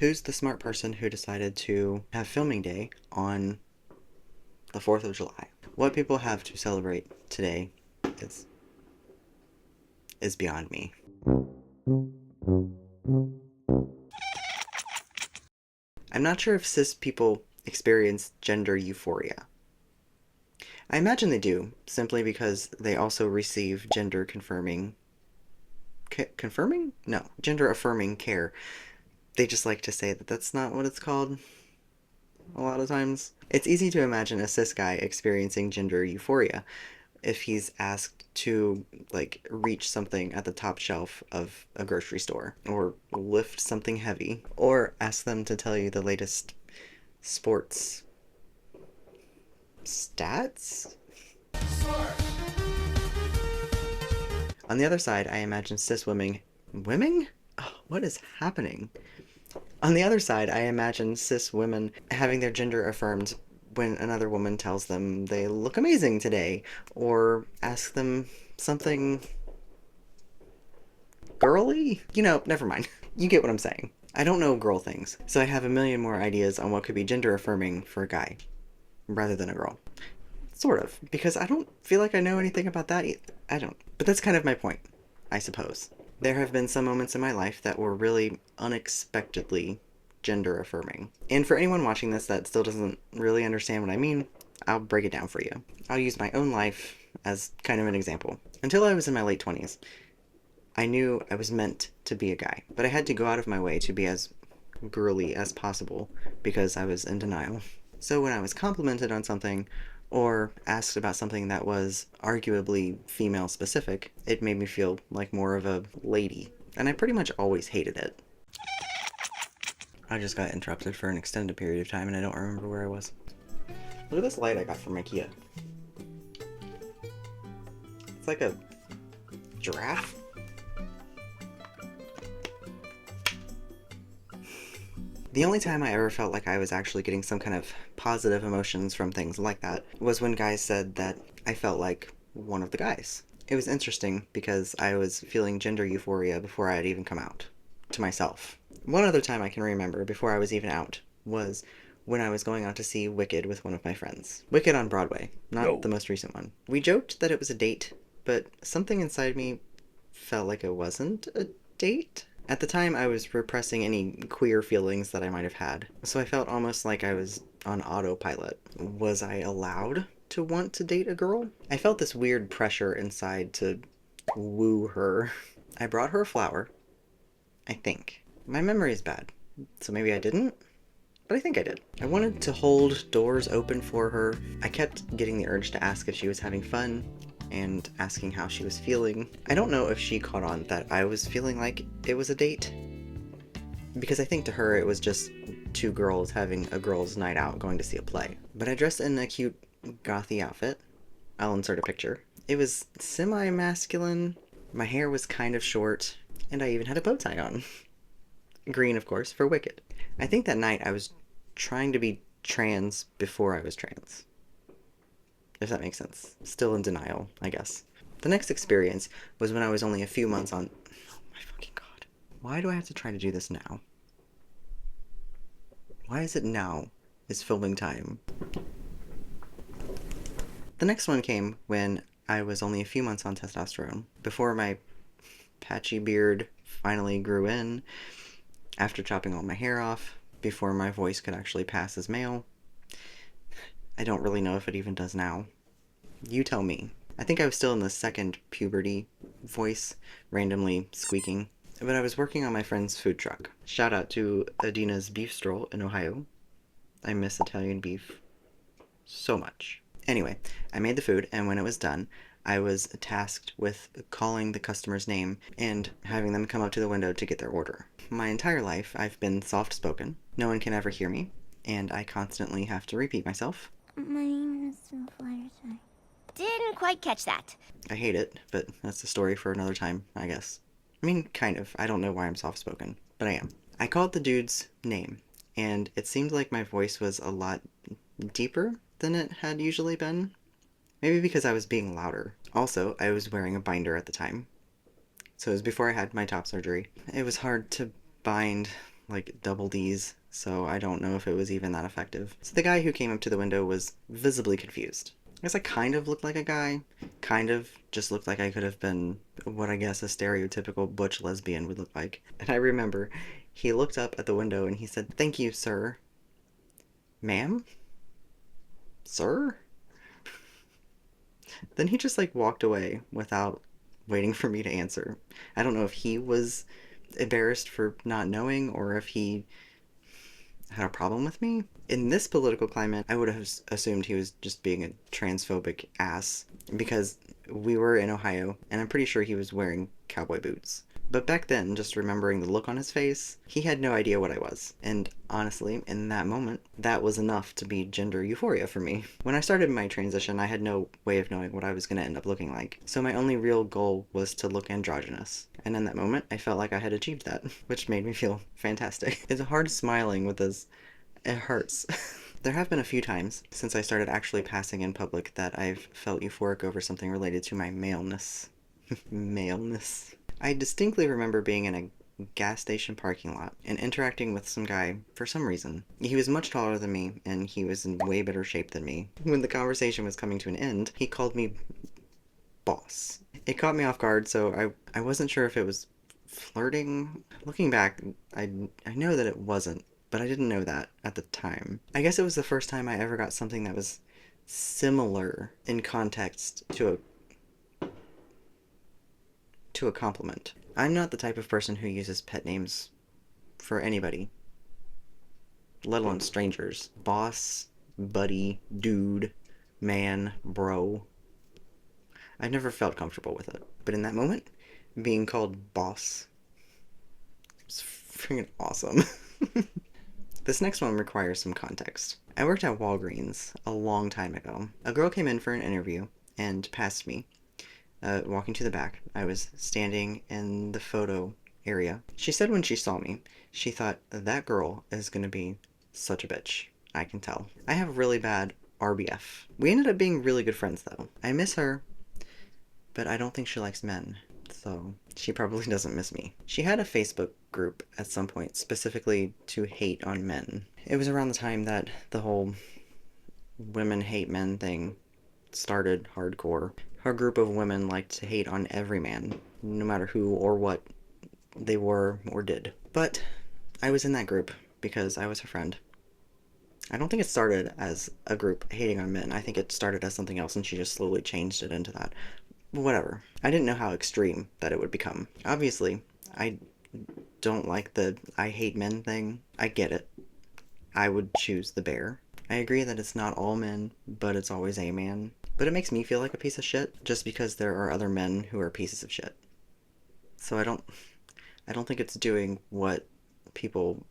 Who's the smart person who decided to have filming day on the 4th of July? What people have to celebrate today is is beyond me. I'm not sure if cis people experience gender euphoria. I imagine they do, simply because they also receive gender confirming confirming? No, gender affirming care. They just like to say that that's not what it's called a lot of times. It's easy to imagine a cis guy experiencing gender euphoria if he's asked to, like, reach something at the top shelf of a grocery store, or lift something heavy, or ask them to tell you the latest sports stats. On the other side, I imagine cis women. Women? Oh, what is happening? On the other side, I imagine cis women having their gender affirmed when another woman tells them they look amazing today, or ask them something girly? Never mind. You get what I'm saying. I don't know girl things, so I have a million more ideas on what could be gender affirming for a guy rather than a girl. Sort of, because I don't feel like I know anything about that either. I don't. But that's kind of my point, I suppose. There have been some moments in my life that were really unexpectedly gender affirming. And for anyone watching this that still doesn't really understand what I mean, I'll break it down for you. I'll use my own life as kind of an example. Until I was in my late 20s, I knew I was meant to be a guy, but I had to go out of my way to be as girly as possible because I was in denial. So when I was complimented on something or asked about something that was arguably female specific, it made me feel like more of a lady. And I pretty much always hated it. I just got interrupted for an extended period of time and I don't remember where I was. Look at this light I got from IKEA. It's like a giraffe. The only time I ever felt like I was actually getting some kind of positive emotions from things like that was when guys said that I felt like one of the guys. It was interesting because I was feeling gender euphoria before I had even come out to myself. One other time I can remember before I was even out was when I was going out to see Wicked with one of my friends. Wicked on Broadway, not the most recent one. We joked that it was a date, but something inside me felt like it wasn't a date. At the time, I was repressing any queer feelings that I might have had, so I felt almost like I was on autopilot. Was I allowed to want to date a girl? I felt this weird pressure inside to woo her. I brought her a flower, I think. My memory is bad, so maybe I didn't? But I think I did. I wanted to hold doors open for her. I kept getting the urge to ask if she was having fun and asking how she was feeling. I don't know if she caught on that I was feeling like it was a date, because I think to her it was just two girls having a girls' night out going to see a play. But I dressed in a cute gothy outfit. I'll insert a picture. It was semi-masculine, my hair was kind of short, and I even had a bow tie on. Green, of course, for Wicked. I think that night I was trying to be trans before I was trans. If that makes sense. Still in denial, I guess. The next experience was when I was only a few months on... Oh my fucking god. Why do I have to try to do this now? Why is it now is filming time? The next one came when I was only a few months on testosterone, before my patchy beard finally grew in, after chopping all my hair off, before my voice could actually pass as male. I don't really know if it even does now. You tell me. I think I was still in the second puberty voice, randomly squeaking. But I was working on my friend's food truck. Shout out to Adina's Beef Stroll in Ohio. I miss Italian beef so much. Anyway, I made the food, and when it was done, I was tasked with calling the customer's name and having them come up to the window to get their order. My entire life, I've been soft-spoken. No one can ever hear me, and I constantly have to repeat myself. My name is Euphoria. Didn't quite catch that. I hate it, but that's a story for another time, I guess. I mean, kind of. I don't know why I'm soft-spoken, but I am. I called the dude's name, and it seemed like my voice was a lot deeper than it had usually been. Maybe because I was being louder. Also, I was wearing a binder at the time. So it was before I had my top surgery. It was hard to bind like double D's, so I don't know if it was even that effective. So the guy who came up to the window was visibly confused. I guess I kind of looked like a guy, kind of just looked like I could have been what I guess a stereotypical butch lesbian would look like. And I remember he looked up at the window and he said, "Thank you, sir." Ma'am? Sir? Then he just like walked away without waiting for me to answer. I don't know if he was embarrassed for not knowing or if he had a problem with me. In this political climate, I would have assumed he was just being a transphobic ass because we were in Ohio and I'm pretty sure he was wearing cowboy boots. But back then, just remembering the look on his face, he had no idea what I was. And honestly, in that moment, that was enough to be gender euphoria for me. When I started my transition, I had no way of knowing what I was going to end up looking like. So my only real goal was to look androgynous. And in that moment, I felt like I had achieved that, which made me feel fantastic. It's hard smiling with this. It hurts. There have been a few times since I started actually passing in public that I've felt euphoric over something related to my maleness. Maleness. I distinctly remember being in a gas station parking lot and interacting with some guy for some reason. He was much taller than me and he was in way better shape than me. When the conversation was coming to an end, he called me boss. It caught me off guard, so I wasn't sure if it was flirting. Looking back, I know that it wasn't, but I didn't know that at the time. I guess it was the first time I ever got something that was similar in context to a compliment. I'm not the type of person who uses pet names for anybody, let alone strangers. Boss, buddy, dude, man, bro. I never felt comfortable with it. But in that moment, being called boss was freaking awesome. This next one requires some context. I worked at Walgreens a long time ago. A girl came in for an interview and passed me, walking to the back. I was standing in the photo area. She said when she saw me, she thought, that girl is going to be such a bitch. I can tell. I have really bad RBF. We ended up being really good friends, though. I miss her, but I don't think she likes men, so she probably doesn't miss me. She had a Facebook group at some point specifically to hate on men. It was around the time that the whole women hate men thing started hardcore. Her group of women liked to hate on every man, no matter who or what they were or did. But I was in that group because I was her friend. I don't think it started as a group hating on men. I think it started as something else and she just slowly changed it into that. Whatever. I didn't know how extreme that it would become. Obviously, I don't like the I hate men thing. I get it. I would choose the bear. I agree that it's not all men, but it's always a man. But it makes me feel like a piece of shit just because there are other men who are pieces of shit. So I don't think it's doing what people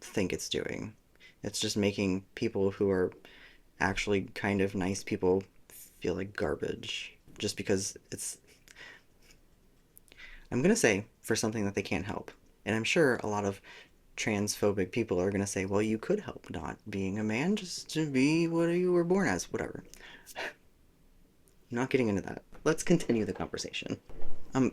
think it's doing. It's just making people who are actually kind of nice people feel like garbage just because it's, I'm going to say, for something that they can't help. And I'm sure a lot of transphobic people are going to say, well, you could help not being a man just to be what you were born as, whatever. Not getting into that. Let's continue the conversation. Um,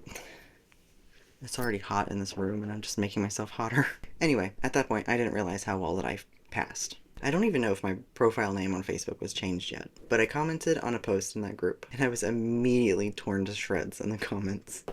it's already hot in this room and I'm just making myself hotter. Anyway, at that point, I didn't realize how well that I passed. I don't even know if my profile name on Facebook was changed yet, but I commented on a post in that group, and I was immediately torn to shreds in the comments.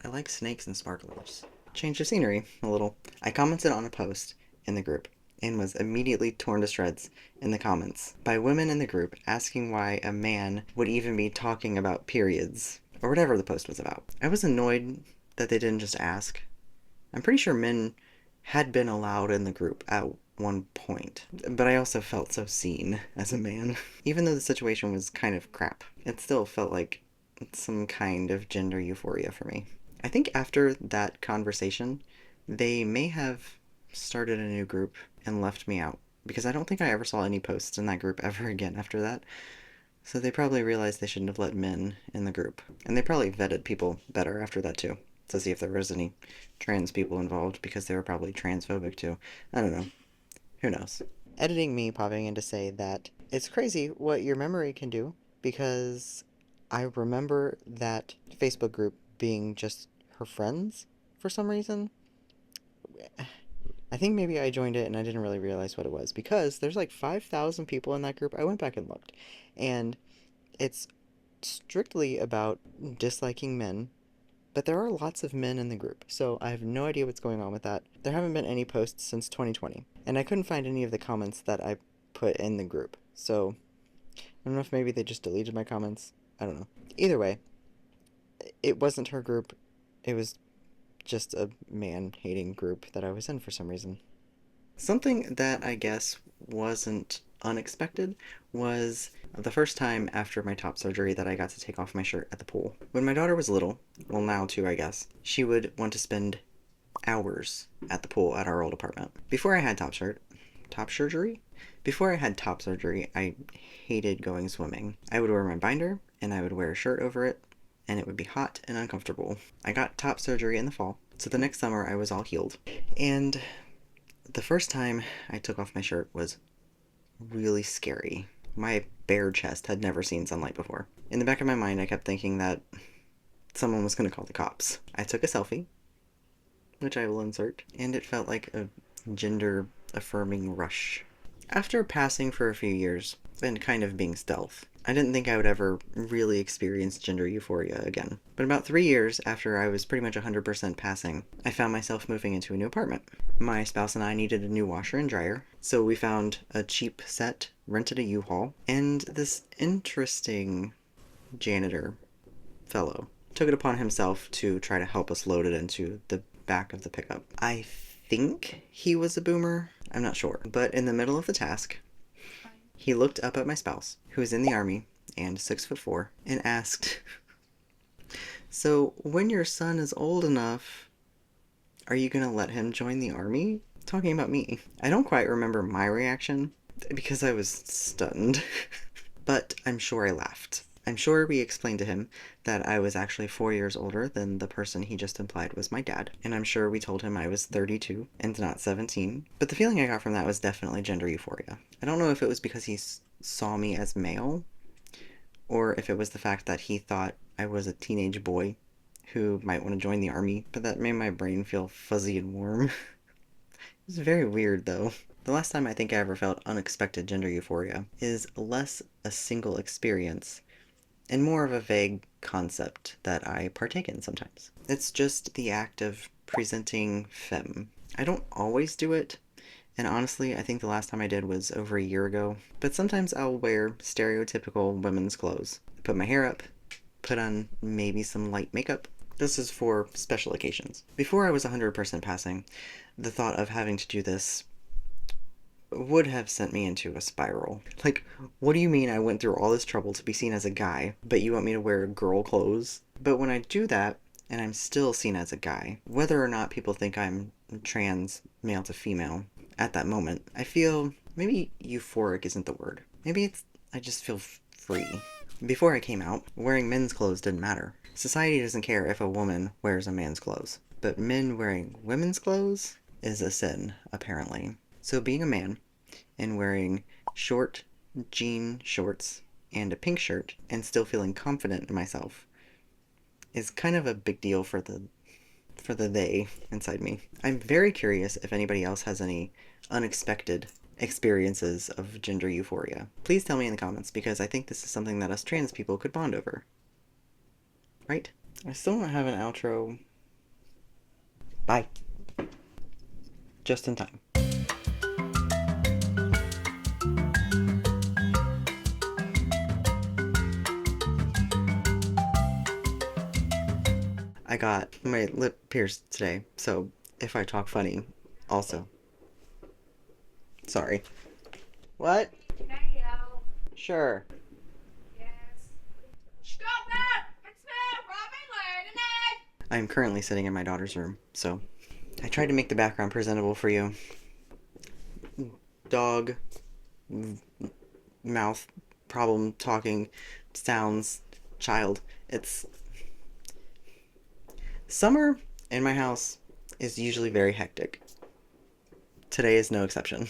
I like snakes and sparklers. Change of scenery a little. I commented on a post in the group and was immediately torn to shreds in the comments by women in the group asking why a man would even be talking about periods or whatever the post was about. I was annoyed that they didn't just ask. I'm pretty sure men had been allowed in the group at one point, but I also felt so seen as a man. Even though the situation was kind of crap, it still felt like some kind of gender euphoria for me. I think after that conversation, they may have started a new group and left me out because I don't think I ever saw any posts in that group ever again after that. So they probably realized they shouldn't have let men in the group. And they probably vetted people better after that too, to see if there was any trans people involved because they were probably transphobic too. I don't know. Who knows? Editing me popping in to say that it's crazy what your memory can do because I remember that Facebook group being just her friends for some reason. I think maybe I joined it and I didn't really realize what it was because there's like 5,000 people in that group. I went back and looked, and it's strictly about disliking men, but there are lots of men in the group, so I have no idea what's going on with that. There haven't been any posts since 2020, and I couldn't find any of the comments that I put in the group, so I don't know if maybe they just deleted my comments. I don't know. Either way, it wasn't her group. It was just a man hating group that I was in for some reason. Something that I guess wasn't unexpected was the first time after my top surgery that I got to take off my shirt at the pool. When my daughter was little, well, now too, I guess, she would want to spend hours at the pool at our old apartment. Before I had top surgery? Before I had top surgery, I hated going swimming. I would wear my binder and I would wear a shirt over it, and it would be hot and uncomfortable. I got top surgery in the fall, so the next summer I was all healed. And the first time I took off my shirt was really scary. My bare chest had never seen sunlight before. In the back of my mind, I kept thinking that someone was going to call the cops. I took a selfie, which I will insert, and it felt like a gender affirming rush. After passing for a few years and kind of being stealth, I didn't think I would ever really experience gender euphoria again. But about 3 years after I was pretty much 100% passing, I found myself moving into a new apartment. My spouse and I needed a new washer and dryer, so we found a cheap set, rented a U-Haul, and this interesting janitor fellow took it upon himself to try to help us load it into the back of the pickup. I think he was a boomer. I'm not sure. But in the middle of the task, he looked up at my spouse, who is in the army and 6'4", and asked, "So when your son is old enough, are you gonna let him join the army?" Talking about me. I don't quite remember my reaction because I was stunned, but I'm sure I laughed. I'm sure we explained to him that I was actually 4 years older than the person he just implied was my dad, and I'm sure we told him I was 32 and not 17. But the feeling I got from that was definitely gender euphoria. I don't know if it was because he saw me as male, or if it was the fact that he thought I was a teenage boy who might want to join the army, but that made my brain feel fuzzy and warm. It was very weird, though. The last time I think I ever felt unexpected gender euphoria is less a single experience and more of a vague concept that I partake in sometimes. It's just the act of presenting femme. I don't always do it, and honestly, I think the last time I did was over a year ago, but sometimes I'll wear stereotypical women's clothes. Put my hair up, put on maybe some light makeup. This is for special occasions. Before I was 100% passing, the thought of having to do this would have sent me into a spiral. Like, what do you mean I went through all this trouble to be seen as a guy, but you want me to wear girl clothes? But when I do that, and I'm still seen as a guy, whether or not people think I'm trans, male to female, at that moment, I feel, maybe euphoric isn't the word. Maybe I just feel free. Before I came out, wearing men's clothes didn't matter. Society doesn't care if a woman wears a man's clothes, but men wearing women's clothes is a sin, apparently. So being a man and wearing short jean shorts and a pink shirt and still feeling confident in myself is kind of a big deal for the they inside me. I'm very curious if anybody else has any unexpected experiences of gender euphoria. Please tell me in the comments, because I think this is something that us trans people could bond over. Right? I still don't have an outro. Bye. Just in time. I got my lip pierced today, so if I talk funny, also. Sorry. What? Mayo. Sure. Yes. Stop that! It's now Robin Lady. I'm currently sitting in my daughter's room, so I tried to make the background presentable for you. Dog, mouth problem, talking, sounds, child. It's summer in my house is usually very hectic. Today is no exception.